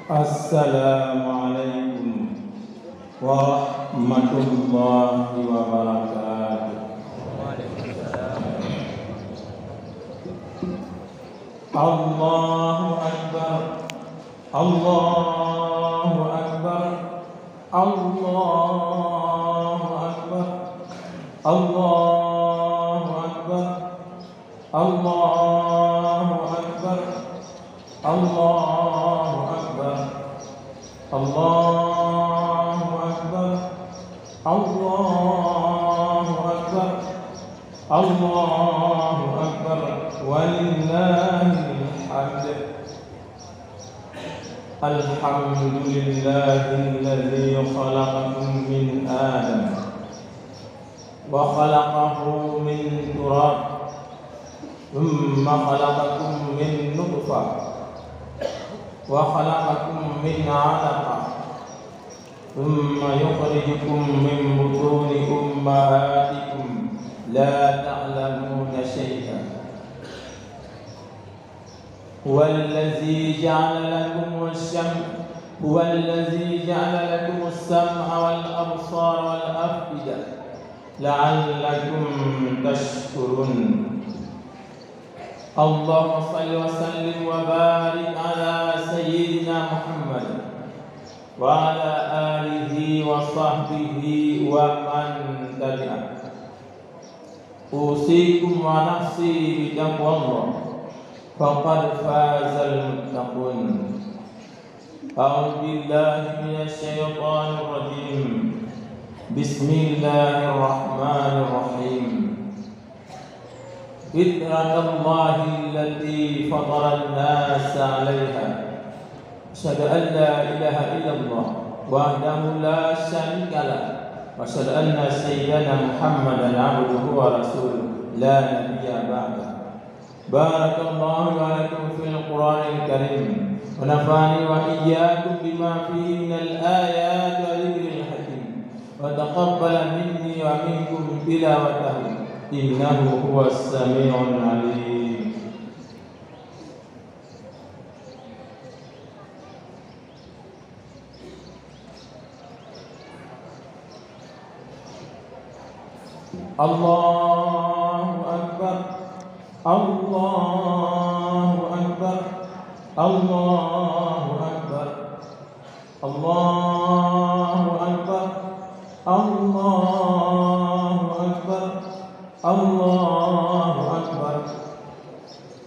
Assalamualaikum warahmatullahi wabarakatuh. Allahu Akbar, Allahu Akbar, Allahu Akbar, Allahu Akbar, Allahu Akbar, Allahu Akbar, Allahu Akbar, Allahu Akbar, Allahu Akbar, walillahil hamd. Alhamdulillahilladzi khalaqakum min Adam wa khalaqahu min turab thumma khalaqakum min nutfah wa khalaqakum min 'alaqah thumma yukhrijukum min butuni ummahatikum la ta'lamuna shay'an. Huwallazi ja'ala lakum as-sam'a wal absara wal af'ida la'allakum tashkurun. Allahumma shalli wa sallim wa barik ala sayyidina Muhammad wa ala alihi wa sahbihi wa man tabi'ah. Usikum wa nafsi bitaqwallah faqad fazal muttaqun. A'udzu billahi minasy syaithanir rajim. Bismillahirrahmanirrahim. Fitratallahi allati fatara an-nasa 'alaiha. Asyhadu an la ilaha illallah wahdahu la syarika lah wa asyhadu anna sayyidana Muhammadan 'abduhu wa rasuluh la nabiyya ba'da. Barakallahu lakum fil Qur'anil Karim wa nafa'ani wa iyyakum bima fihi minal ayati wa dzikril hakim wa taqabbala minni wa minkum tilawatahu innahu huwas sami'ul 'alim. Allahu Akbar, Allahu Akbar, Allahu Akbar, Allahu Akbar, Allahu Akbar, Allahu Akbar,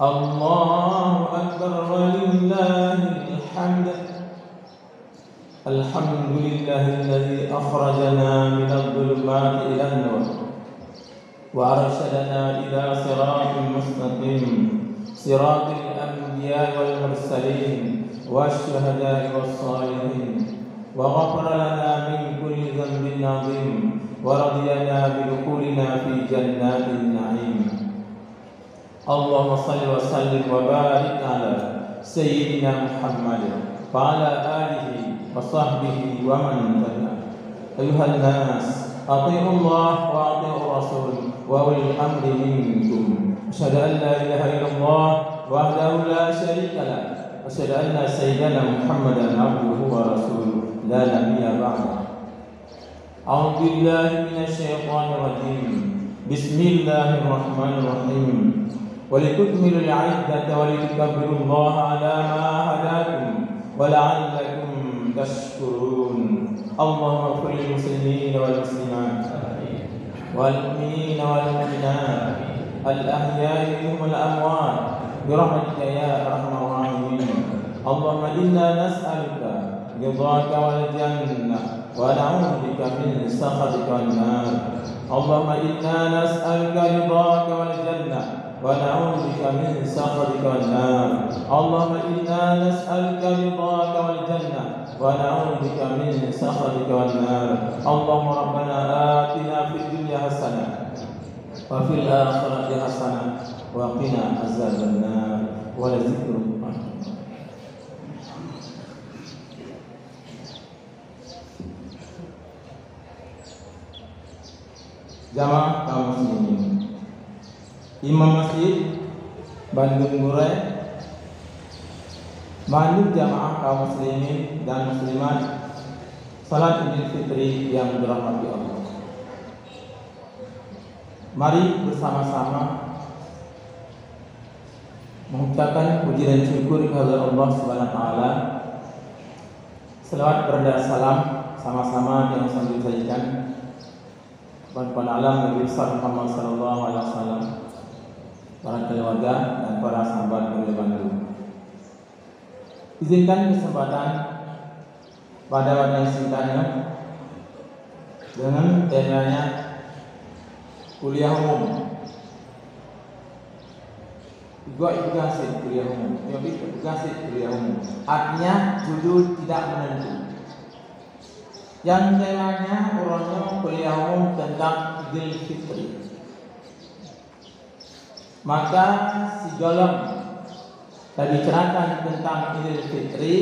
Allahu Akbar, walillahil hamd. Alhamdulillahilladzi akhrajana minadh dhulumati ilan nur وأرشدنا إلى صراط مستقيم صراط الأنبياء والمرسلين والشهداء والصالحين وغفر لنا من كل ذنب عظيم ورضينا بدخولنا في جنات النعيم. اللهم صل وسلم وبارك على سيدنا محمد وعلى آله وصحبه ومن تبعه. أيها الناس أطيعوا الله وأطيعوا الرسول وأولي الأمر منكم. أشهد أن لا إله إلا الله وحده لا شريك له وأشهد أن سيدنا محمدا عبده ورسوله لا نبي بعده. أعوذ بالله من الشيطان الرجيم. بسم الله الرحمن الرحيم. ولتكملوا العدة ولتكبروا الله على ما هداكم ولعلكم تشكرون. اللهم اغفر للمسلمين والمسلمات والمؤمنين والمؤمنات الأحياء منهم الأموات برحمتك يا أرحم الراحمين. اللهم إنا نسألك رضاك والجنة ونعوذ بك من سخطك والنار. اللهم إنا نسألك رضاك والجنة ونعوذ بك من سخطك والنار. اللهم إنا نسألك رضاك والجنة ونعوذ بك من سخطك والنار. اللهم ربنا آتنا في الدنيا حسنة وفي الآخرة حسنة وقنا عذاب النار. ولذكر الله. Jamaah kaum muslimin, Imam Masjid Bandung Murai Mandu jamaah kaum muslimin dan muslimat, salat Idul Fitri yang dirahmati Allah. Mari bersama-sama mengucapkan puji dan syukur kepada Allah Subhanahu wa taala. Selawat berda salam sama-sama yang sambil sajikan kepada alam Nabi Muhammad sallallahu alaihi wasallam, para keluarga dan para sahabat Nurul Bandung. Izinkan kesempatan pada waktu yang singkatnya dengan temanya kuliah umum. Juga hasil kuliah umum. Kuliah umum. Artinya judul tidak menentu. Yang temanya urutnya kuliah umum tentang Idul Fitri. Maka si golong tadi ceritakan tentang Idul Fitri,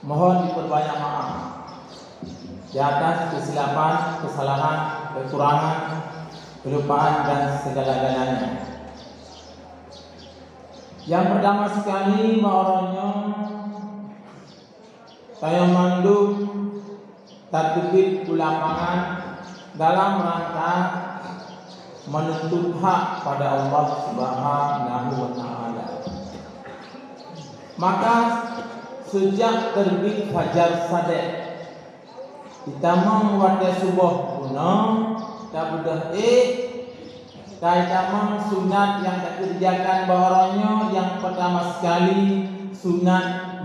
mohon diperbanyak maaf di atas kesilapan, kesalahan, kekurangan, kelupaan dan segala-galanya. Yang pertama sekali mahornya saya mandum terbit lapangan dalam rangka menuntut hak pada Allah Subhanahu wa taala. Maka sejak terbit fajar sadek kita membuat subuh guna tak budah kita sunat yang tak kerjakan baharannya. Yang pertama sekali sunat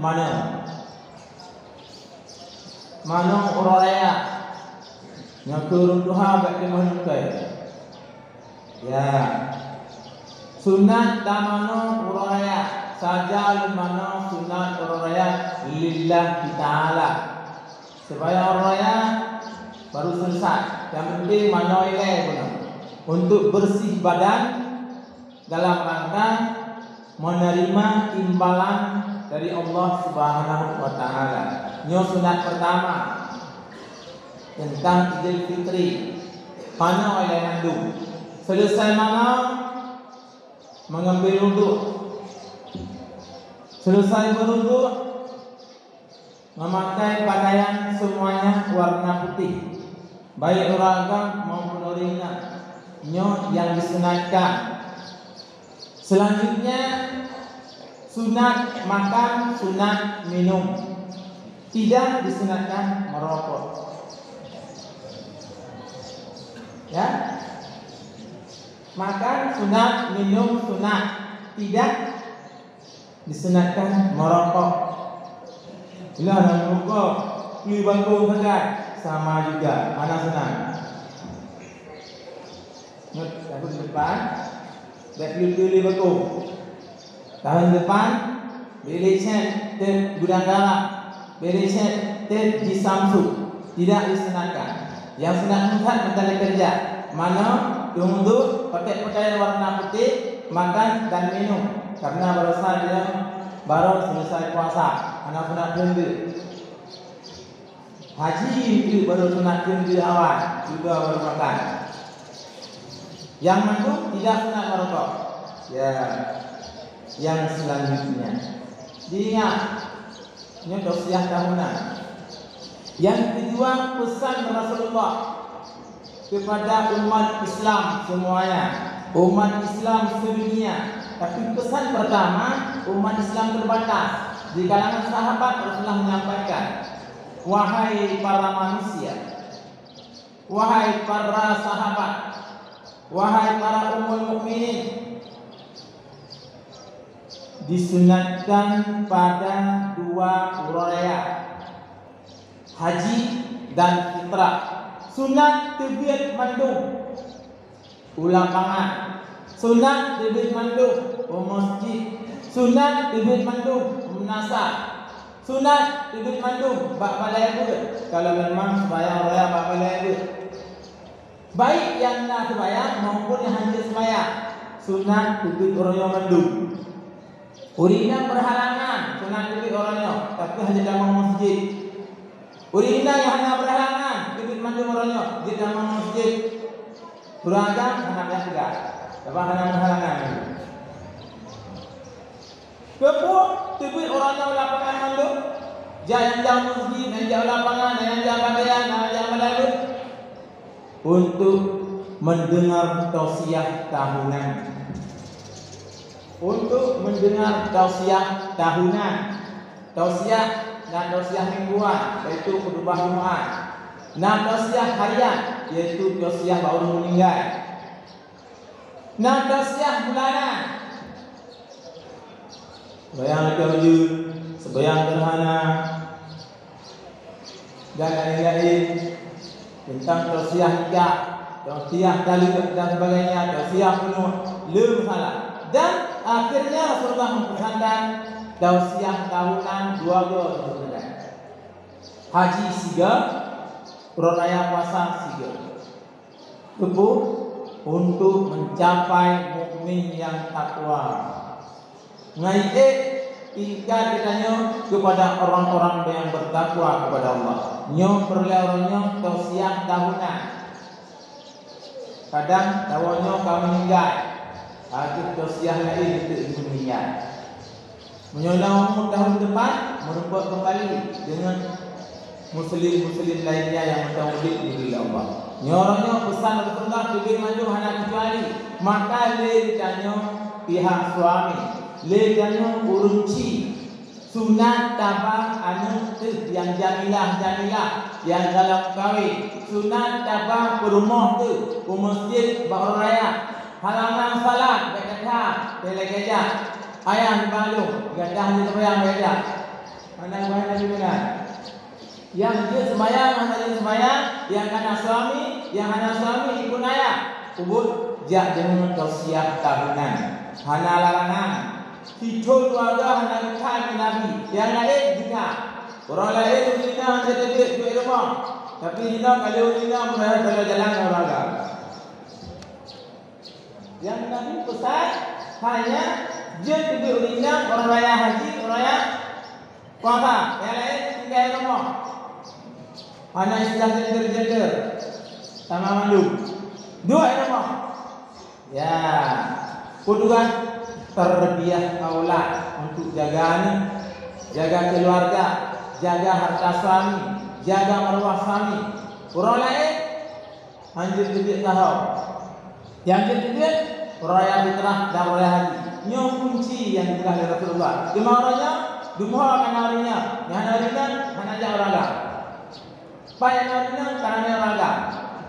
mana uraya yang keruntuhan bagi manusia. Ya, sunat tamano uraya saja lumano sunat uraya lillah ta'ala. Supaya uraya baru selesai. Yang penting mano ile untuk bersih badan dalam rangka menerima imbalan dari Allah Subhanahu wa taala. Nyo sunat pertama tentang Idul Fitri. Mana oleh mandum. Selesai mana mengambil wudhu. Selesai berwudhu memakai pakaian semuanya warna putih, baik orangga maupun orina. Nyo yang disunatkan. Selanjutnya sunat makan, sunat minum. Tidak disunatkan merokok. Ya, makan sunat, minum sunat. Tidak disunatkan merokok. Bila nak merokok, beli bangku saja sama juga. Mana sunat? Tahun depan beli bangku. Tahun depan beli set gudang garam, beli set di Samsung. Tidak disunatkan. Yang sunat mentari kerja. Mana untuk pakai pakaian warna putih, makan dan minum. Karena baru selesai puasa. Anak sunat denda. Haji itu baru sunat denda awal, juga baru makan. Yang mandum tidak sunat merokok. Ya, yang selanjutnya diingat, ini dosia tahunan. Yang kedua, pesan Rasulullah kepada umat Islam semuanya, umat Islam sedunia. Tapi pesan pertama, umat Islam terbatas. Di kalangan sahabat Rasulullah menyampaikan, wahai para manusia, wahai para sahabat, wahai para ummul mukminin, disunatkan pada dua uraya, haji dan fitrah. Sunat tebit mandum ulapangan, sunat tebit mandum masjid, sunat tebit mandum menasab, sunat tebit mandum bak balai pun. Kalau memang sembahyang raya bak balai pun, baik yang nak sembahyang maupun yang hanya sembahyang, sunat tebit uraya mandum. Urina berhalangan, sunat tebit uraya, tapi hanya dalam masjid. Urina yang hanya berhalangan, tebit mandum uraya di dalam masjid. Beragam anak yang tidak, tapi hanya berhalangan. Kepuk tebut orangnya lapangan mandu. Jangan masjid, jangan lapangan, jangan pakaian, jangan lalu. Untuk mendengar tausiah tahunan. Untuk mendengar tausiah tahunan. Tausiah dan tausiah mingguan, yaitu khutbah Jumat. Dan tausiah harian, yaitu tausiah baru meninggal. Dan tausiah bulanan. Bayang tahajud, sebayang gerhana, dan lain-lain tentang tausiah nikah, tausiah talib dan sebagainya, tausiah penuh, belum salah. Dan akhirnya Rasulullah mempesankan tausiah tahunan 2 haji 3, raya puasa 3. Itu untuk mencapai mukmin yang takwa. Ngaite tingkat ditanya kepada orang-orang yang bertakwa kepada Allah. Nyo perlawannya tausiah tahunan. Kadang tahunya kau meninggal. Aku tausiah lain untuk meninggal. Menyolang tahun depan merupakan kembali dengan muslim-muslim lainnya yang bertauhid di Allah. Nyoranya pesan Rasulullah juga maju hanya kecuali maka le ditanya pihak suami. Leganya urunci sunat tabah anu yang jamilah yang dalam kawin sunat tabah berumah tu masjid baru raya halaman salat berkata belegeja ayam balung gadah di sembahyang beja mana di mana yang dia sembahyang yang kana suami ikut ayah ubud jak dengan tausiah tahunan hana larangan hidup keluarga hanya bukan Nabi yang lain juga orang lain dina hanya duit rumah tapi dina kalau dina mereka kalau jalan keluarga yang Nabi pesan hanya jet duit dina orang raya haji orang raya puasa yang lain tinggal rumah hanya istilah gender sama mandu 2 rumah ya kudukan terbiah aulad untuk jaga keluarga, jaga harta suami, jaga marwah suami. Orang lain anjur duit tahu. Yang kedua raya fitrah dan raya haji. Nyo kunci yang diberikan Rasulullah. Lima orangnya, dumha kana orangnya, yang orangnya kana ja oraga. Paya orangnya kana oraga.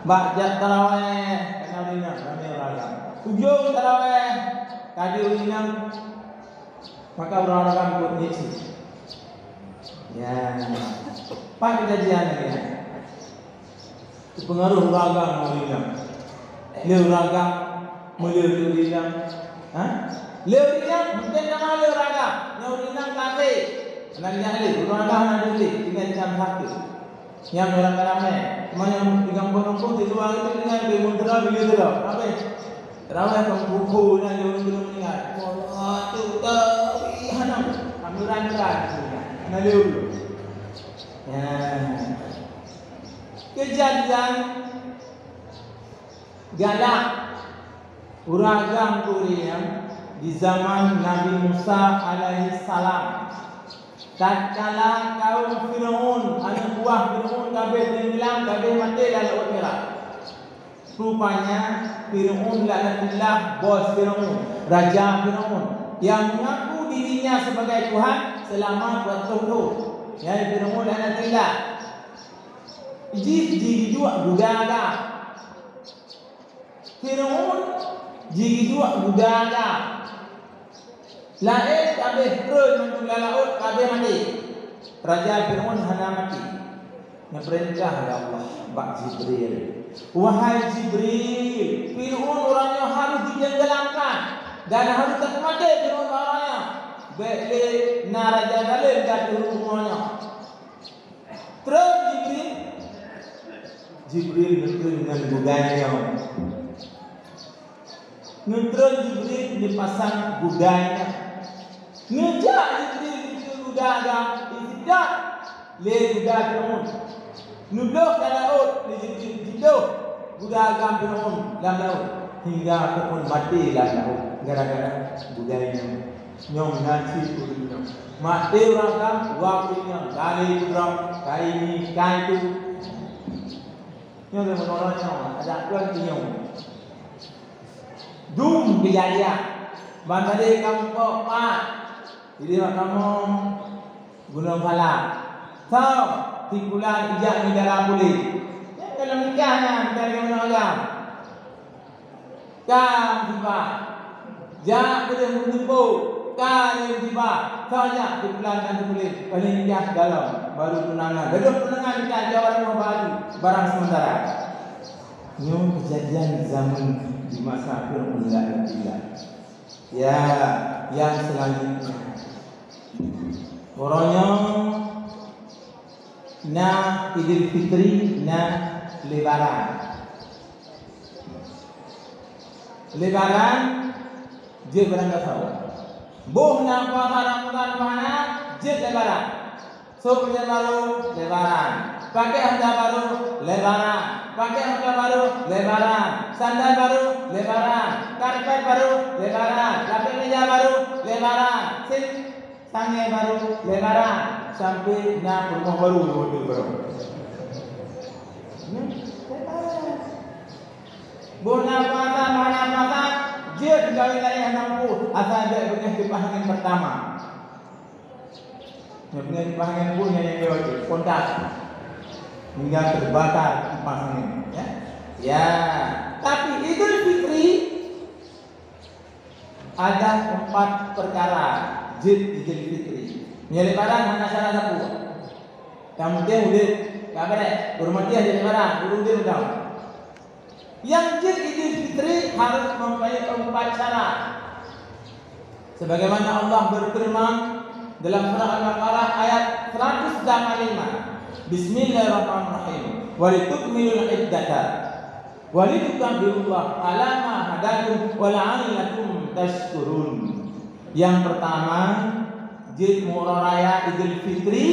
Ba'da tarawih kana orangnya kana oraga. Ujung tarawih tadi ulinang maka orang-orang buat nyeci. Ya, pak kejadian ya. Pengaruh ragam ulinang. Leu ragam meleu ulinang. Leu ulinang mungkin nama leu ragam. Leu ulinang kafe. Anaknya leu ragam ada dulu tinggal jam 1. Yang orang ramai, mana yang penumpang di luar itu dengan bermundra beli tu apa? Terawih buku dan orang belum mengingat. Allah tu tahu hanam amiran kan. Naleu. Ya. Kejadian galak uragam Korea di zaman Nabi Musa alaihi salam. Tatkala kaum Firaun, anak buah Firaun kabeh tenggelam, kabeh mati dalam laut merah. Rupanya Fir'aun laknatullah bos Fir'aun, raja Fir'aun yang mengaku dirinya sebagai Tuhan selama bertahun-tahun. Ya Fir'aun laknatullah. Jiji dua budaya. Fir'aun jiji dua budaya. Lain kabeh terus menunggu laut kabeh mati. Raja Fir'aun hana mati. Yang perintah oleh Allah Bak Jibril. Wahai Jibril, Fir'aun orangnya harus ditenggelamkan dan harus tak mati Fir'aun orangnya. Bele naraja dalil gadu rumahnya. Terus Jibril betul dengan budayanya. Terus Jibril dipasang budayanya. Ngejak Jibril itu budaya tidak le budaya Fir'aun. Nuduh dalam laut, dijuduh budaya Fir'aun dalam laut hingga Fir'aun mati dalam laut gara-gara budayanya. Nyong nanti kudunya. Mati orang waktunya kali kurang kali itu. Nyong menolongnya ada tuan nyong. Dum kejadian. Bandari kamu kok pak. Jadi kamu Gunung Pala. Tahu di bulan ijak ni dalam boleh. Dalam nikahnya kita dengan orang. Kam tiba. Jak kita menumpu. Kam tiba. Saja di bulan kan boleh. Paling nikah dalam baru tunangan. Belum tunangan nikah jawab baru barang sementara. Ini kejadian zaman di masa Fir'aun. Ya, yang selanjutnya orangnya na Idul Fitri na Lebaran. Lebaran je berangkat tahu. Boh na puasa Ramadan mana je Lebaran. So baru Lebaran. Pakai harga baru Lebaran. Pakai harga baru Lebaran. Sandal baru Lebaran. Karpet baru Lebaran. Lapis meja baru Lebaran. Sange baru Lebaran. Sampai nak rumah baru mobil baru. Bona puasa mana puasa je tinggal wilayah 60 asal dia punya kipahangan pertama. Dia punya kipahangan punya yang dia kontak hingga terbakar kipas angin. Ya. Ya. Tapi Idul Fitri ada 4 perkara jid Idul Fitri. Lebaran hanya salah satu. Kemudian udah kabar hormati hari Lebaran, urung dia tahu. Yang jid Idul Fitri harus mempunyai 4 syarat. Sebagaimana Allah berfirman dalam surah Al-Baqarah ayat 185. Bismillahirrahmanirrahim. Walitukmilul iddata walitukabirullah ala ma hadakum wa la'allakum tashkurun. Yang pertama, jid Murah Raya Idul Fitri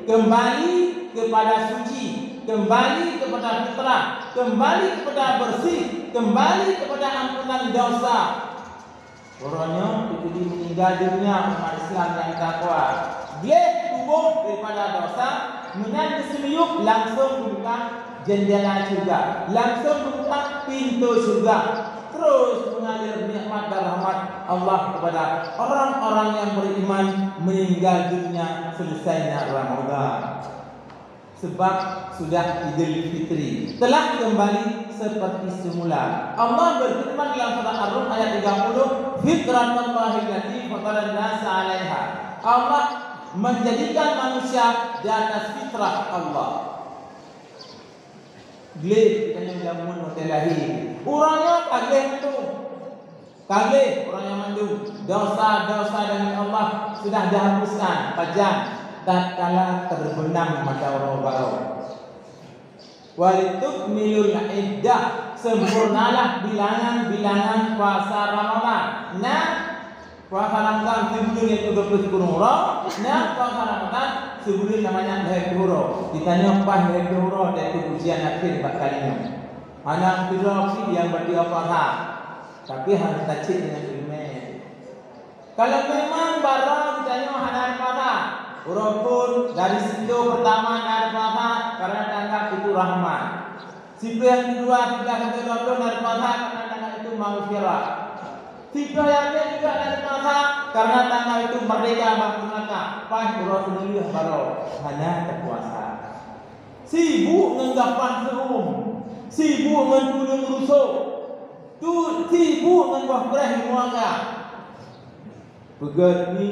kembali kepada suci, kembali kepada fitrah, kembali kepada bersih, kembali kepada ampunan dosa. Orangnya itu meninggal dunia umat Islam yang takwa. Dia tubuh daripada dosa, menang kesemiyuk langsung buka jendela surga, langsung buka pintu surga, terus mengalir nikmat dan rahmat Allah kepada orang-orang yang beriman meninggal dunia selesainya Ramadan. Sebab sudah Idul Fitri telah kembali seperti semula. Allah berfirman dalam surah Ar-Rum ayat 30, fitratallahi allati fatara an-nasa 'alaiha. Allah menjadikan manusia di atas fitrah Allah. Glib kita yang jamun mutelahi. Orangnya kagih itu. Kagih orang yang mandum. Dosa-dosa dengan Allah sudah dihapuskan pajak tatkala terbenam mata orang baru. Walitukmilul iddah, sempurnalah bilangan-bilangan puasa Ramadan. Nah, puasa Ramadan sebulan itu 20 huruf. Nah, puasa Ramadan sebulan namanya Dhul Huruf. Ditanya apa Dhul Huruf, itu ujian akhir kalinya. Anak filosofi yang bertiga puasa, tapi harus tajik dengan ilmu. Kalau memang baru ditanya anak puasa, walaupun dari situ pertama dari puasa karena tanggal itu rahmat. Situ yang kedua 3-20 dari puasa karena tanggal itu maghfirah. Situ yang ketiga dari puasa karena tanggal itu merdeka maka pas Rasulullah baru hanya berpuasa. Sibuk menggapah seum, sibuk mentulung rusuk, tu sibuk menggapah berah muaga. Begini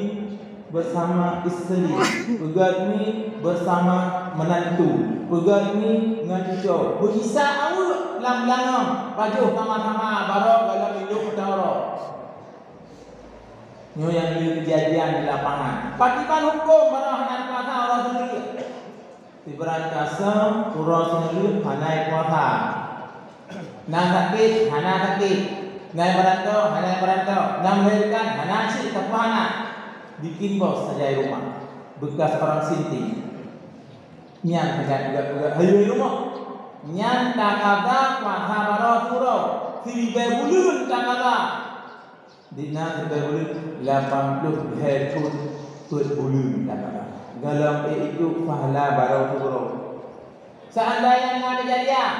bersama isteri, begini bersama menantu, begini dengan cucu, berisa awal lam-lam, pajuh sama-sama baru dalam hidup utara. Ini yang kejadian di lapangan. Patiban hukum baru hanai puasa orang sendiri. Tiberan kasam orang sendiri hanai puasa. Nak sakit, hanai sakit. Nak berantau, nak melahirkan, hanai sih terpana. Bikin bos saja di rumah bekas orang Sinti nyan saja juga hayu rumah nyan tak ada puasa baru suro siri bebulun tak ada Dina sebelum 80 hektar per bulan kata. Dalam itu pahala baru turun. Seandainya ada kejadian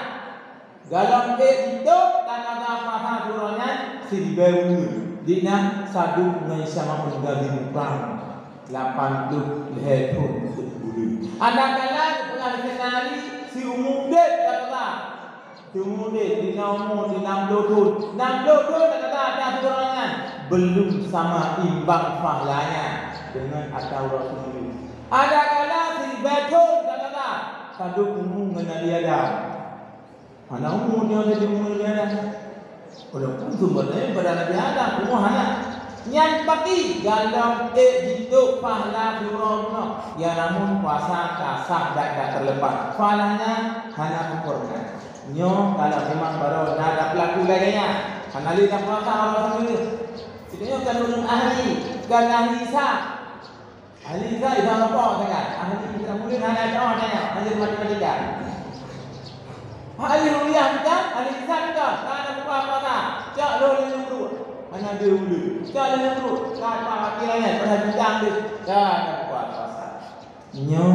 dalam itu kata pahala turunnya seribu dina satu dengan sama penggali perang 80 hektar per bulan. Ada kala pengali si umum dek kata. Si umum dek dina umur di 60 kata ada turunnya belum sama imbang pahalanya dengan atau Rasulullah. Ada kala si betul kata satu umum dengan dia dah. Mana umumnya ada di umur dia dah. Kalau pun sumbernya pada Nabi Adam umur anak. Yang pagi dalam itu pahala turunnya. Ya namun puasa kasah tak terlepas. Pahalanya hanya sempurna. Nyo kalau memang baru ada pelaku lainnya. Kanali tak puasa Allah sendiri. Sebenarnya kan ahli, kan ahli sah. Ahli sah itu apa kan? Ahli kita mungkin hanya ada ahli matematika. Ahli rupiah kan? Ahli sah kan? Karena apa? Cak lo yang perlu. Mana dia dulu? Cak lo yang perlu. Apa akhirnya pada bidang dia. Cak puasa. Nyo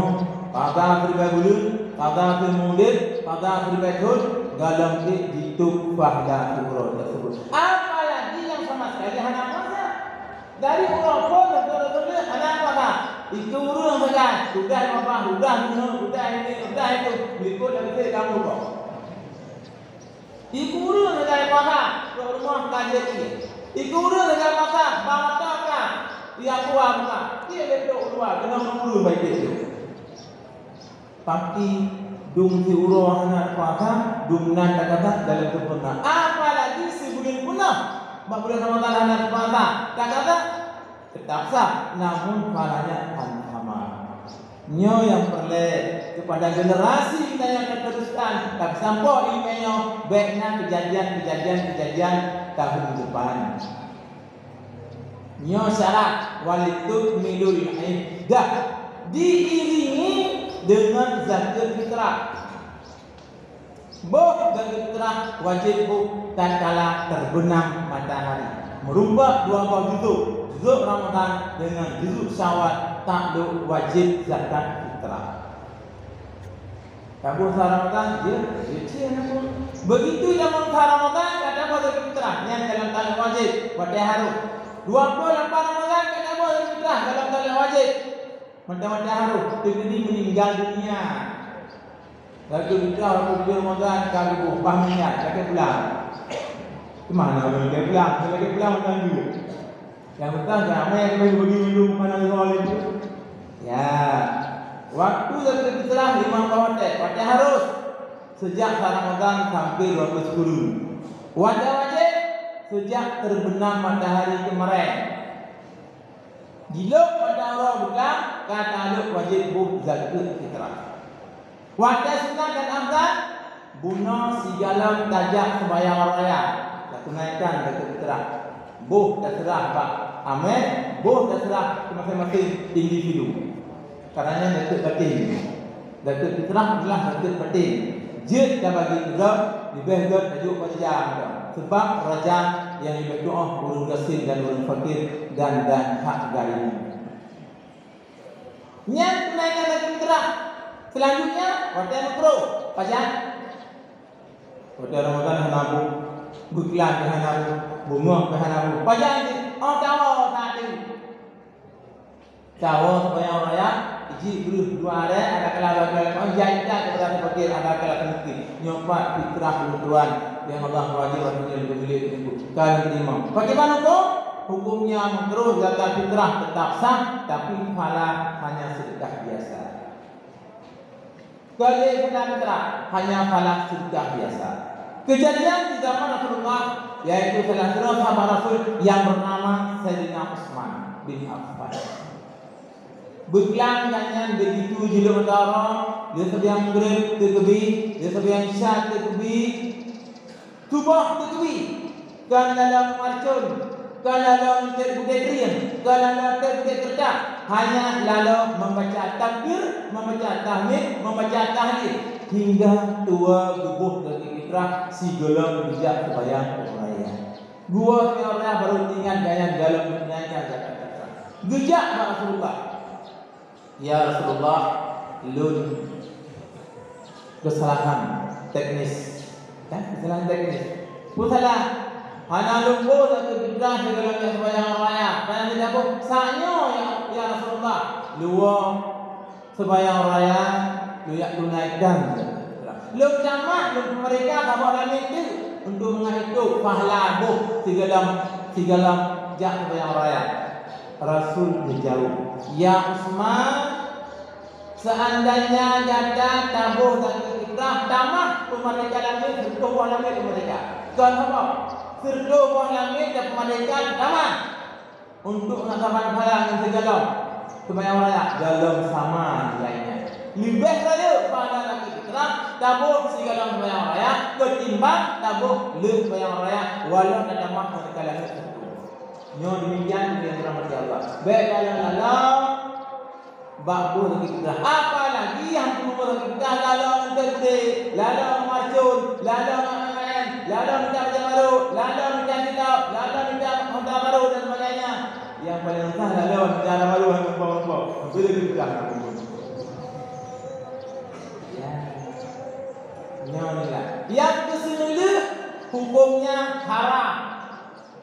pada berbulu, pada bermudir, pada berbetul, dalam itu pada turun tersebut. Apalagi yang sama sekali hanya puasa. Dari orang pun betul-betul hanya puasa. Itu urus saja. Sudah apa? Sudah minum, sudah ini, sudah itu. Berikut dari kamu kok. Itu urus saja puasa. Rumah kajian ini. Itu urus saja puasa. Bawa tak? Dia kuat tak? Dia betul keluar. Kena urus baik itu. Tapi dung si uroh anak puasa, dung nan kata dalam sempurna. Apalagi sebulan punah, bulan Ramadan anak puasa, kata tetap sah, namun pahalanya sama. Nyo yang perlu kepada generasi kita yang akan teruskan, tak sampai imenyo baiknya kejadian tahun depan. Nyo syarat walitud milul iddah diiringi dengan zakat fitrah. Zakat fitrah wajib tatkala terbenam matahari. Merubah dua juzuk Ramadan dengan juzuk Syawal tak wajib zakat fitrah. Kamu Ramadan dia begitu dalam Ramadan kata zakat fitrah yang dalam tanda wajib pada harus 28 Ramadan kata zakat fitrah dalam tanda wajib. Mata-mata haru ini meninggal dunia. Lalu kita harus Ramadan kali upah minyak lagi pulang. Kemana lagi pulang? Lagi pulang makan dulu. Yang pertama kami yang bagi minum mana soal itu? Ya, waktu zakat fitrah 5 pada harus sejak Ramadan sampai 2010. Wajib sejak terbenam matahari kemarin. Gila pada orang bukan kata aluk wajib zakat fitrah. Wajib sunnah dan afdal bunuh segala tajak sembahyang raya. Tak tunaikan zakat fitrah. Terserah Pak Ahmed, terserah masing-masing individu. Karena zakat batin. Zakat fitrah adalah zakat batin. Jid dah bagi juga lebih tajuk pada jam. Sebab raja yang berdoa urun gasin dan urun fakir dan hak gaib. Yang tunaikan zakat fitrah. Selanjutnya waktu makro pajak. Waktu Ramadan hanabu, buklan hanabu, bunga hanabu. Pajak ni tahu tadi. Tahu supaya raya iji guru dua ada kalau jaita kepada fakir ada kalau mesti nyoba fitrah kebutuhan yang Allah wajib untuk dibeli itu kan terima. Bagaimana kok? Hukumnya makruh zakat fitrah tetap sah tapi pahala hanya sedekah biasa. Kalau zakat fitrah hanya pahala sedekah biasa. Kejadian di zaman Rasulullah yaitu salah satu sahabat Rasul yang bernama Sayyidina Utsman bin Affan. Berkelang dengan begitu jila utara, dia sebiang maghrib terkebi, dia sebiang isyak terkebi, subah terkebi, kan dalam marcun, kan dalam terbudetrian, kan dalam terbudeterdak, hanya lalu membaca takbir, membaca tahmid, membaca tahlil hingga tua gebuh dari fitrah si gelam bijak kebayang raya. Gua orang baru ingat gaya dalam menunaikan zakat fitrah. Gejak Rasulullah. Ya Rasulullah, lun kesalahan teknis. Kan? Kesalahan teknis. Salah. Hana lumpuh satu fitrah di dalam sembahyang raya. Karena tidak apa? Sanyo ya Rasulullah. Luang sembahyang raya lu yak tunaikan. Lu jamaah lu mereka bawa dalam itu untuk menghitung pahala buh tiga jak sembahyang raya. Rasul dijauh. Ya Utsman, seandainya jada tabuh dan fitrah tamah pemerintah langit berdoa langit mereka. Kenapa? Berdoa langit dan pemerintah tamah untuk mengamalkan pahala yang segala sembahyang raya dalam sama nilainya. Lebih saya pada lagi fitrah tabuh segala sembahyang raya ketimbang tabuh le sembahyang raya walau ada tamah mereka langit. Nyo demikian yang dirahmati Allah. Baik dalam bagus lagi fitrah. Apalagi yang perlu lagi fitrah lalang terde, lalang macun, lalang aman, lalang minta jamaru, lalang minta kitab, lalang minta honda baru dan sebagainya. Yang paling utama lalang minta baru yang membawa-bawa. Itu lagi fitrah. Ya. Nyonya. Yang kesembilan hukumnya haram.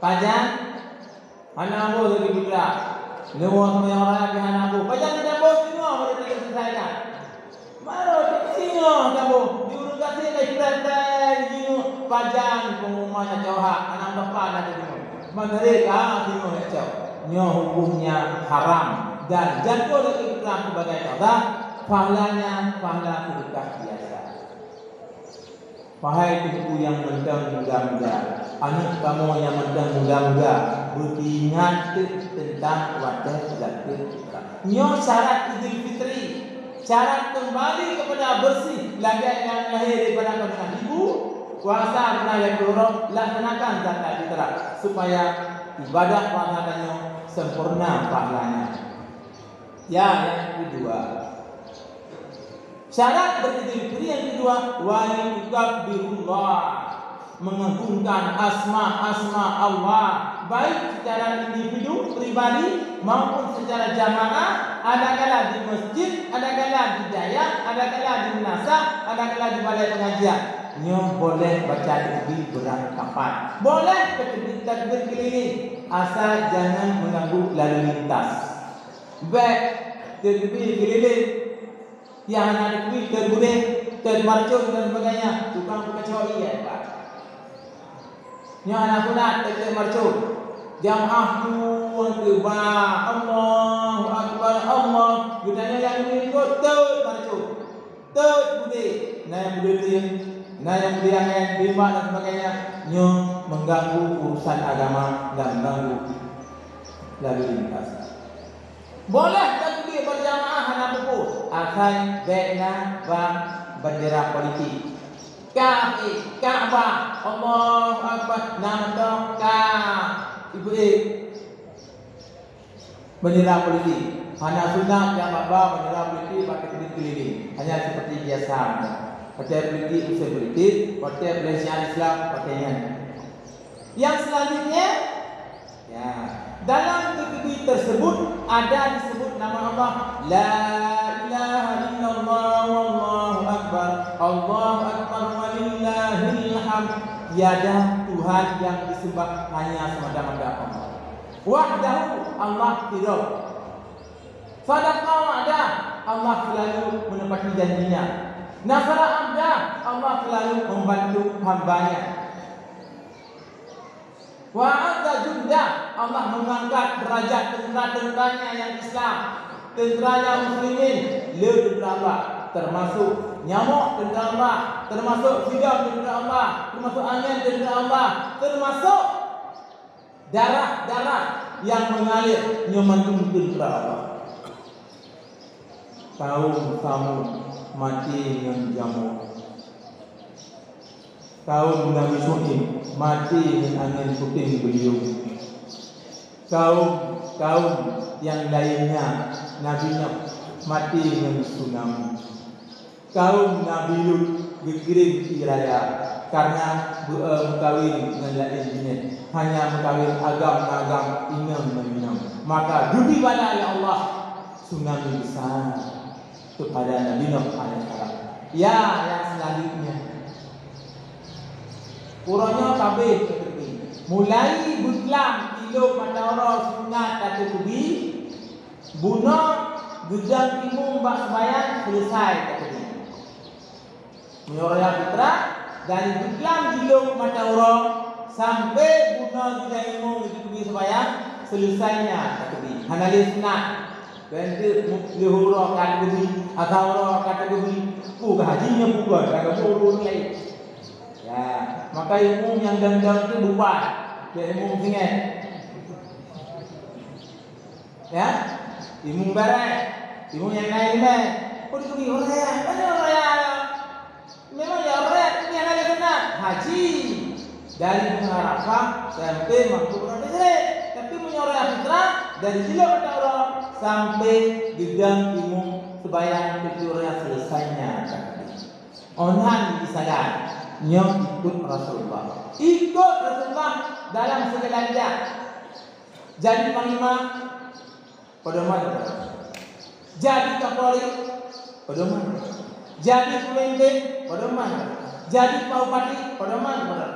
Pajak anak bu lagi fitrah. Semua sembahyang raya ke anak bu. Pajak tidak bos semua mereka selesaikan. Baru semua kamu diurus kasih ke fitrah ini pajak pengumumannya jauh anak bapak ada di mana. Mereka semua jauh. Nyo hukumnya haram dan jatuh dari fitrah sebagai qada pahalanya pahala sedekah biasa. Wahai ibu yang mendang muda-muda, anak kamu yang mendang muda-muda, beringat tentang wadah zakat fitrah. Nyo syarat Idul Fitri, syarat kembali kepada bersih lagi yang lahir daripada kandungan ibu, puasa benar yang dorong, laksanakan zakat fitrah supaya ibadah puasanya sempurna pahalanya. Ya, yang kedua, syarat beridul fitri yang kedua wajib yukabbirullah, mengagungkan asma-asma Allah baik secara individu pribadi maupun secara jamaah, adakala di masjid, adakala di daya, adakala di munasab, adakala di balai pengajian. Nyo boleh baca takbir berangkapan, boleh takbir keliling, asal jangan mengganggu lalu lintas. Baik takbir keliling yang ada duit tergulung, termarcung dan sebagainya, tukang kecuali ya Pak. Yang anak sunat termarcung, jamaah tuan tiba, Allahu Akbar, Allah. Gunanya yang ini ikut termarcung, tergulung, naik berdiri, naik beriangan, bima dan sebagainya, yang mengganggu urusan agama dan mengganggu lalu lintas. Boleh takbir berjamaah anak buku akan bina bendera politik. Ka'bah, Allahu Akbar, nama ibu bendera politik. Hanya sunat yang bawa bendera politik pakai keliling. Hanya seperti biasa. Partai politik usaha politik, partai Malaysia Islam partainya. Yang selanjutnya, ya. Dalam takbir tersebut ada disebut nama Allah, la ilaha illallah wallahu akbar, Allahu akbar walillahil hamd. Tiada Tuhan yang disembah hanya semata-mata Allah. Wahdahu, Allah tidak. Sadaqah wa'dah, Allah selalu menepati janjinya. Nasara abdah, Allah selalu membantu hambanya. Wa'adza jundah, Allah mengangkat derajat tentera-tenteranya yang Islam, tenteranya muslimin, le tentera Allah, termasuk nyamuk tentera Allah, termasuk sidam tentera Allah, termasuk angin tentera Allah, termasuk darah-darah yang mengalir nyomantung tentera Allah. Kaum Samud mati dengan jamur. Kaum Nabi Syuaib mati dengan angin puting beliung. Kaum yang lainnya Nabi Nuh mati dengan tsunami. Kaum Nabi Lut dikirim di raya karena mengkawin dengan lain jenis, hanya mengkawin agam-agam inam. Maka dudi bala ya Allah tsunami besar kepada Nabi Nuh alaihissalam. Ya, yang selanjutnya urangnya kabeh seperti mulai butlam kilo mandara sunat atau kubi bunuh gedang imum bak sembahyang selesai tadi. Menyoraya putra dari butlam kilo mandara sampai bunuh gedang imum itu kubi sembahyang selesainya tadi. Hanali sunat bentuk lihura kategori atau kategori hajinya bukan kagak urun lain. Ya, maka ilmu yang dandang itu bubar. Dia ilmu singet. Ya, ilmu barat, ilmu yang lain lain. Oh itu ni orang, mana orang? Memang ya orang yang ada kena haji dari Arafah sampai Makkah Madinah. Tapi menyoraya putra dari Jilab Ta'ala sampai gedang imum sebayang kejuruan selesainya. Onhan disadar yang ikut Rasulullah. Ikut Rasulullah dalam segala bidang. Jadi panglima pada mana? Jadi kapolri pada mana? Jadi pemimpin pada mana? Jadi bupati pada mana?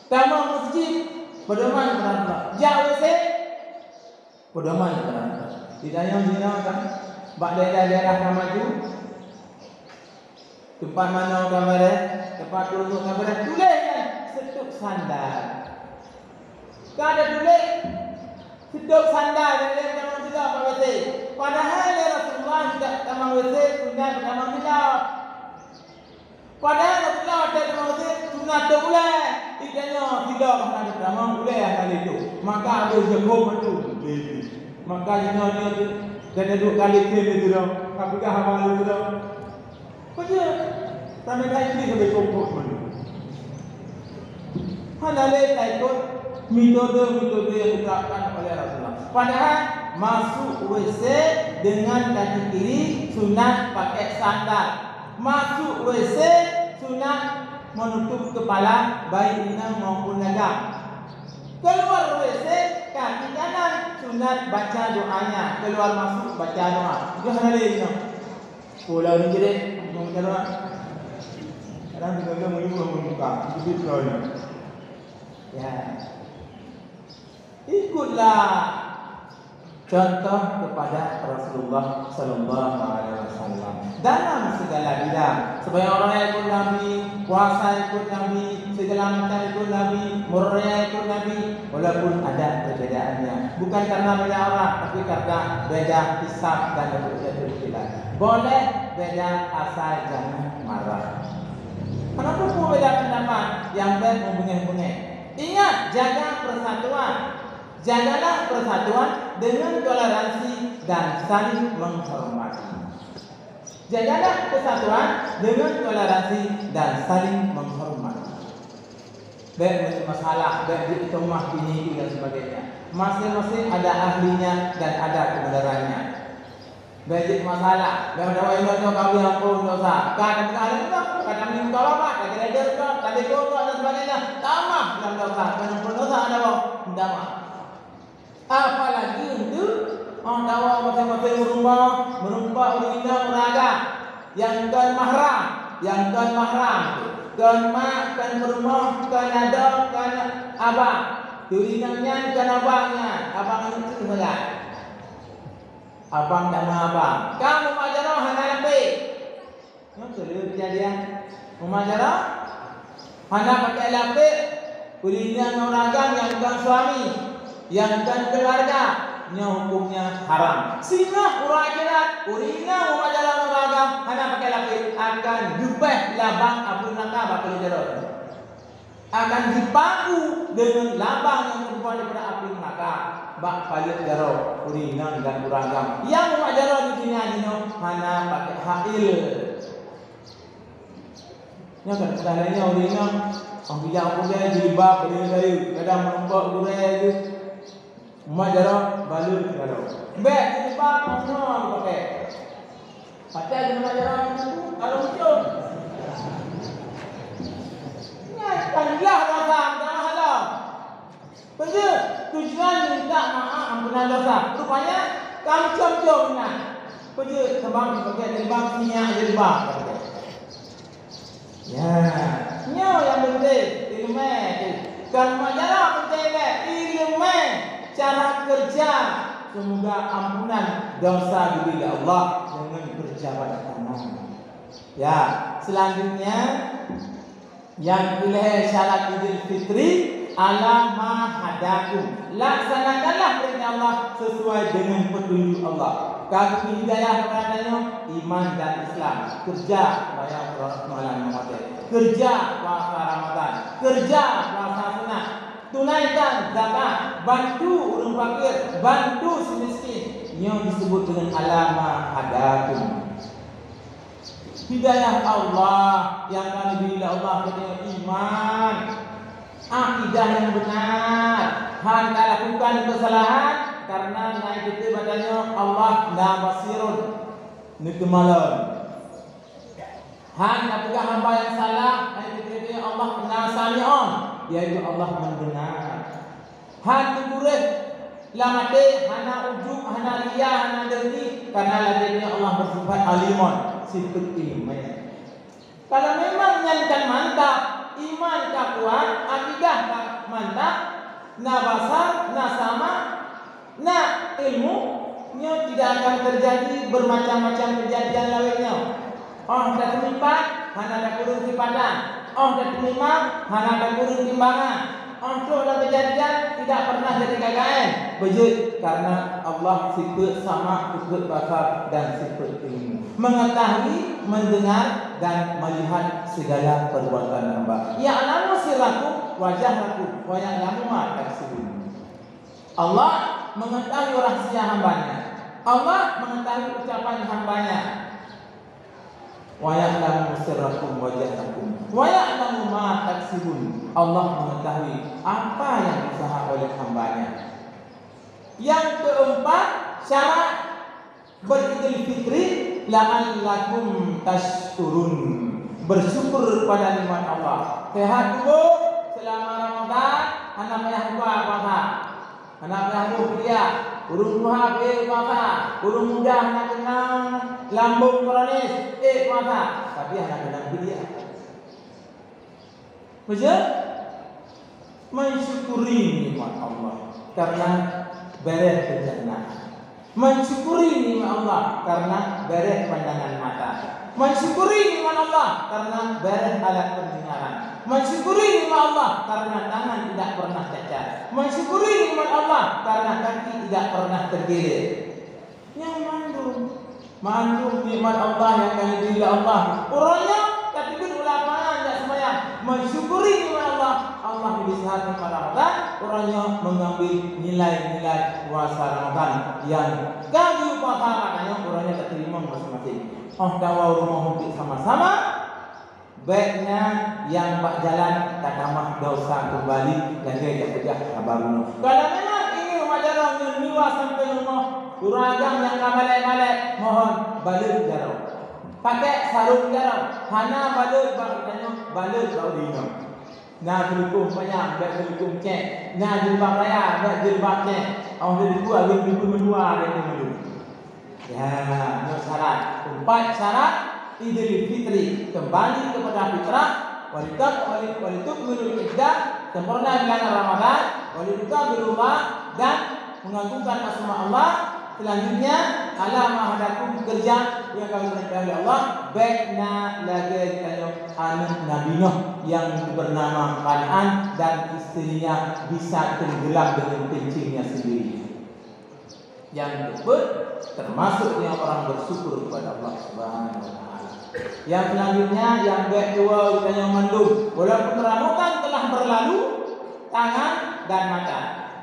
Tamu masjid pada mana? Jawab pada mana? Tidak yang kan? Bak daerah-daerah maju. Tempat mana kamera? Tempat duduk kamera. Tulis kan? Setuk sandal. Tak ada tulis. Setuk sandal. Dan tamang juga Pak WC. Padahal ya Rasulullah tidak tamang WC. Sunnah tamang tidak. Padahal Rasulullah ada tamang WC. Sunnah tak boleh. Idanya tidak ada tamang boleh hal itu. Maka ada jago itu. Maka dia dan duduk kali itu dah. Apakah hamal itu dah? Kerja sampai kali ini sampai kompos mana? Hanale ikut metode yang diterapkan oleh Rasulullah. Padahal masuk WC dengan kaki kiri sunat pakai sandal. Masuk WC sunat menutup kepala baik inang maupun naga. Keluar WC kaki kanan sunat baca doanya. Keluar masuk baca doa. Itu hanale ini. Pulau ni jadi mungkin kadang kita membuka itu soalnya. Ya, ikutlah contoh kepada Rasulullah Sallallahu Alaihi Wasallam dalam segala bidang. Supaya orang yang ikut Nabi, puasa ikut Nabi, segala macam ikut Nabi, muraya ikut Nabi, walaupun ada perbedaannya. Bukan karena beda orang, tapi karena beda hisab dan berbeda. Boleh beda asal jangan marah. Kenapa pun beda pendapat yang baik membengek-bengek? Ingat, jaga persatuan. Jagalah persatuan dengan toleransi dan saling menghormati. Jagalah persatuan dengan toleransi dan saling menghormati. Baik masalah, baik di rumah ini dan sebagainya. Masing-masing ada ahlinya dan ada kebenarannya. Baik masalah, baik ada yang kami ampun dosa. Kadang-kadang ni kalau apa, kadang-kadang dan sebagainya. Tamah dalam dosa, ampun dosa ada apa? Tamah. Apalagi untuk orang tahu masing-masing rumah merumpak berbina meraga yang kan mahram, kan mak, kan berumah, kan ada, kan abang, turingannya kan abangnya, abang itu saja. Abang dan abang, kamu majarah hana lebih. Yang selalu kejadian, majarah hana pakai lapik, turingan meraga yang kan suami. Yang kan keluarga hukumnya haram. Sehingga orang akhirat urina majalah meragam hanya pakai lapis akan dupeh labang abu nakah bakal jerot. Akan dipaku dengan labang yang berupa daripada api nakah bak palit jerot urina dan uragam. Yang majalah di dunia ini hanya pakai hail. Yang kan sebenarnya urina ambil aku dia jilbab dari kadang melompat gurai itu. Majarah balur kalau. Baik di bawah semua pakai. Pakai di majarah itu kalau muncul. jom nak. Pergi kembang pakai terbang minyak terbang. Ya, nyo yang penting ilmu tu. Kan majalah penting ilmu cara kerja. Semoga ampunan dosa diberi Allah dengan kerja pada tangan. Ya, selanjutnya yang pilih syarat Idul Fitri ala ma hadakum. Laksanakanlah perintah Allah sesuai dengan petunjuk Allah. Kalau hidayah kepadanya iman dan Islam, kerja bayar malam Ramadan, kerja puasa Ramadan, kerja puasa sunat, tunaikan zakat, bantu orang fakir, bantu si miskin. Yang disebut dengan alama hadakum. Hidayah Allah yang kami beri Allah kepada iman, akidah yang benar. Hanya lakukan kesalahan karena naik kita badannya Allah la basirun nikmalan. Hanya pegang hamba yang salah, naik kita Allah la sami'un, yaitu Allah mendengar. Hanya kureh lamate hana ujub hana riya hana dengki karena ladainya Allah bersifat alimun sifat ilmu. Kalau memang nyanyikan mantap, iman tak kuat, akidah tak mantap, na basar, na sama, na ilmu, nya tidak akan terjadi bermacam-macam kejadian lainnya. Oh dah terlibat, hana ada kurung sifatan. Oh dah terima, hana ada kurung timbangan. Untuk dalam kejadian tidak pernah jadi gagalan. Bejut karena Allah sifat sama, sifat basar dan sifat ilmu. Mengetahui, mendengar dan melihat segala perbuatan hamba. Ya'lamu sirrakum wa jahrakum wa ya'lamu ma taksibun. Allah mengetahui rahasia hambanya. Allah mengetahui ucapan hambanya. Wa ya'lamu sirrakum wa jahrakum wa ya'lamu ma taksibun. Allah mengetahui apa yang diusaha oleh hambanya. Yang keempat, syarat beridul fitri la'allakum tashkurun. Bersyukur pada nikmat Allah. Sehat dulu selama Ramadan, anak ayah tua puasa. Anak ayah dia, urung tua puasa. Urung muda anak kenal lambung kronis puasa. Tapi anak kenal dia. Betul? Mensyukuri nikmat Allah karena beres rencana. Mensyukuri nikmat Allah karena beres pandangan mata. Mensyukuri nikmat Allah karena beres alat pendengaran. Mensyukuri nikmat Allah karena tangan tidak pernah cacat. Mensyukuri nikmat Allah karena kaki tidak pernah tergilir. Yang mandum nikmat Allah yang kami beri Allah. Orangnya ketika ulamaan tak sembahyang mensyukuri nikmat Allah. Allah bisa pada Ramadan, orangnya mengambil nilai-nilai puasa Ramadan yang kami puasa makanya orangnya terima masing-masing. Oh kalau rumah mungkin sama-sama, baiknya yang pak jalan tak tambah dosa kembali dan dia kerja baru. Kalau memang ini rumah jalan niwa sampai rumah, uragang yang balik-balik, mohon balik jalan. Pakai sarung jalan, hana balik balik bau dino. Nah berhukum banyak, dah berhukum cek. Nah jilbab raya, dah jilbab cek. Orang dia dua, belum dua dia dulu. Ya, ini syarat. 4 syarat Idul Fitri kembali kepada fitrah. Walituk minul iddah sempurna bilangan Ramadan. Walituka berubah dan mengagungkan asma Allah. Selanjutnya alamah hadakum kerja yang kami perintahkan Allah. Baikna lagi anak Nabi Nuh yang bernama Kan'an dan istrinya bisa tenggelam dengan kencingnya sendiri. Yang tersebut termasuk yang orang bersyukur kepada Allah Subhanahu wa taala. Yang selanjutnya yang kedua kita yang mandum. Walaupun Ramadan telah berlalu, tangan dan mata,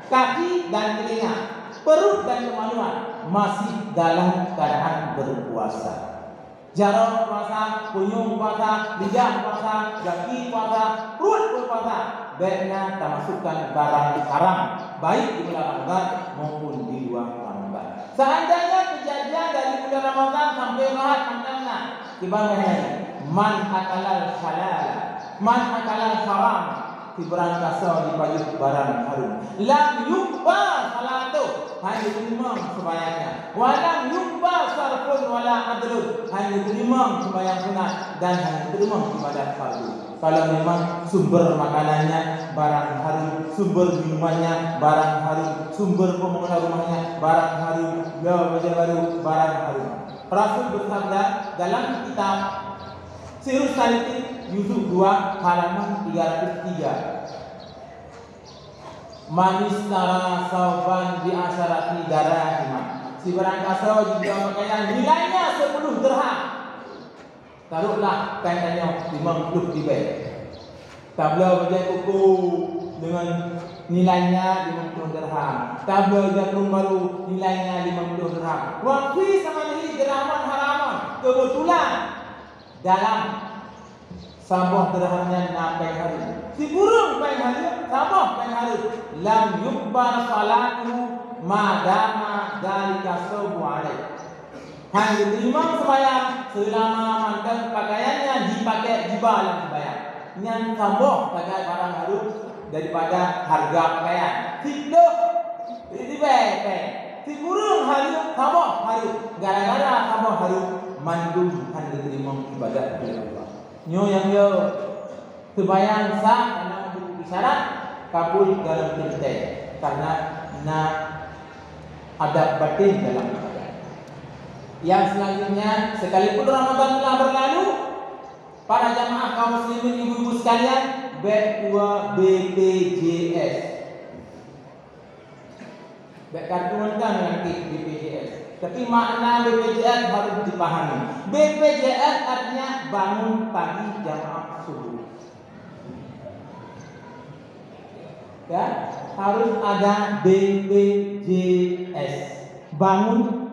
kaki dan telinga, perut dan kemaluan masih dalam keadaan berpuasa. Jarang puasa, kunyung puasa, lidah puasa, kaki puasa, perut berpuasa. Baiknya termasukkan barang haram, baik di bulan Ramadan maupun di luar Ramadan. Seandainya kejadian dari bulan Ramadan sampai Mahat Ramadan, dibandingkan man akalal halal, man akalal haram, di berangkasa di payung barang harum. Lam yukbal salatu, hanya diterima sembahyangnya. Walam yuqbal sarfun wala adlun, hanya diterima sembahyang sunat dan hanya diterima ibadat fardu. Kalau memang sumber makanannya barang harum, sumber minumannya barang harum, sumber pembangunan rumahnya barang harum, baju baru barang harum. Rasul bersabda dalam kitab Sirus Salikin Yusuf 2 halaman 303. Manis tara sauban di asyarati darahim. Si barang kasau juga pakaian nilainya 10 dirham. Taruhlah kainnya 50 ribu. Tabla baju kuku dengan nilainya 50 dirham. Tabla jarum baru nilainya 50 dirham. Waktu sama ini dirhaman haraman. Kebetulan dalam sabah dirhamnya sampai hari. Si burung sampai hari, sabah sampai hari. Lam yukbar salatu madama dalika subu alaih. Hanya diterima sembahyang selama mantan pakaiannya dipakai di dalam sembahyang. Yang sabah pakai barang harum daripada harga pakaian. Tidak, ini baik. Si burung harum, sabah harum. Gara-gara sabah harum, mandum hanya diterima ibadat oleh Allah. Nyo yang yo sembahyang sah karena untuk syarat kabul dalam tintai karena adab batin dalam ibadah. Yang selanjutnya, sekalipun Ramadan telah berlalu, para jamaah kaum muslimin ibu-ibu sekalian, B2 BPJS. Baik kartu mentang nanti BPJS. Tapi makna BPJS harus dipahami. BPJS artinya bangun pagi jamaah subuh. Ya, harus ada BPJS. Bangun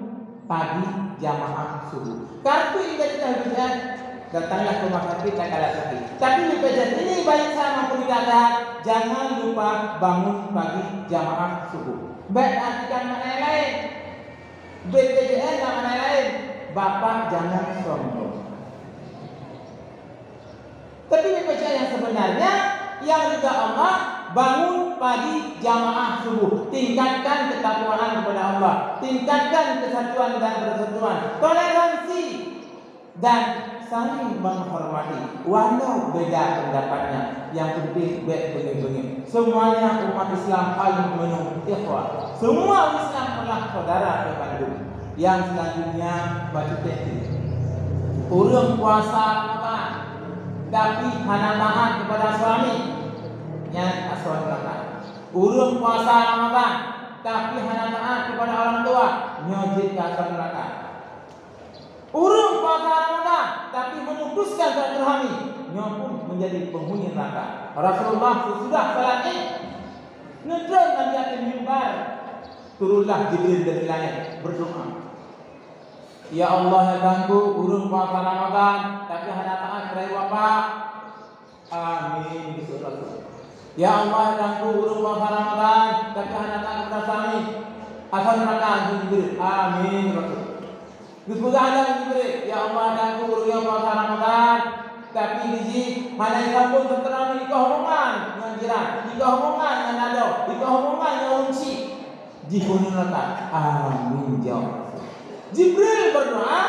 pagi jamaah subuh. Kartu identitas BPJS datanglah ke rumah sakit tak kalah sakit. Tapi BPJS ini baik sama pun tidak, jangan lupa bangun pagi jamaah subuh. Baik artikan makna yang lain. BPJS nama lain, Bapak jangan sombong. Tapi BPJS yang sebenarnya yang juga Allah bangun pagi jamaah subuh, tingkatkan ketakwaan kepada Allah, tingkatkan kesatuan dan persatuan, toleransi dan saling menghormati walau beda pendapatnya. Yang penting baik begini-begini. Semuanya umat Islam al-mu'minun ikhwah. Semua Islam adalah saudara terkandung. Yang selanjutnya baca teks. Urang puasa Ramadan tapi hana taat kepada suami. Yang asal kata. Urang puasa Ramadan tapi hana taat kepada orang tua. Nyojit ke asal neraka. Urang puasa Ramadan tapi memutuskan silaturahmi, nyo pun menjadi penghuni neraka. Rasulullah sesudah salat Id, nedra Nabi akan mimbar, turunlah Jibril dari langit berdoa. Ya Allah ya Tuhanku, urang puasa Ramadan tapi hana taat kepada bapak. Amin bismillah. Ya Allah ya Tuhanku, urang puasa Ramadan tapi hana taat kepada suami. Asal neraka Jibril. Amin Rasul. Bismillah Jibril, ya Allah dan guru yang puasa Ramadan tapi biji mana yang sambung tentera nikah hubungan dengan jiran, nikah hubungan dengan nado, nikah hubungan dengan unci dihuni neraka. Amin jawab. Jibril berdoa,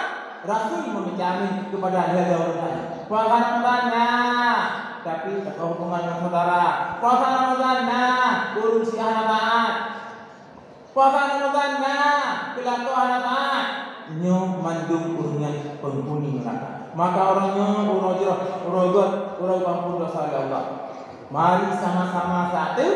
Rasul meminta kepada dia jawabannya. Puasa Ramadan tapi nikah hubungan dengan saudara. Puasa Ramadan urus anak taat. Puasa Ramadan kelakuan anak taat. Nyo mandung urungan penghuni neraka. Maka orangnya orang ampun dosa Allah. Mari sama-sama satu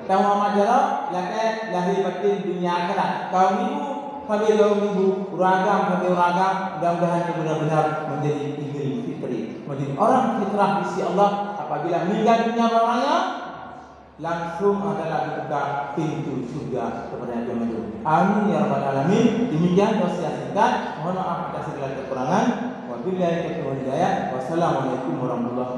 tahu majalah laki lahir batin dunia akhirat. Kaum ibu habis kaum ibu ragam habis ragam, mudah-mudahan benar-benar menjadi Idul Fitri, menjadi orang fitrah isi Allah. Apabila meninggal dunia orangnya langsung adalah dibuka pintu surga kepada yang itu. Amin ya rabbal alamin. Demikian wasiat singkat. Mohon maaf atas segala kekurangan. Wabillahi taufiq wal hidayah. Wassalamualaikum warahmatullahi wabarakatuh.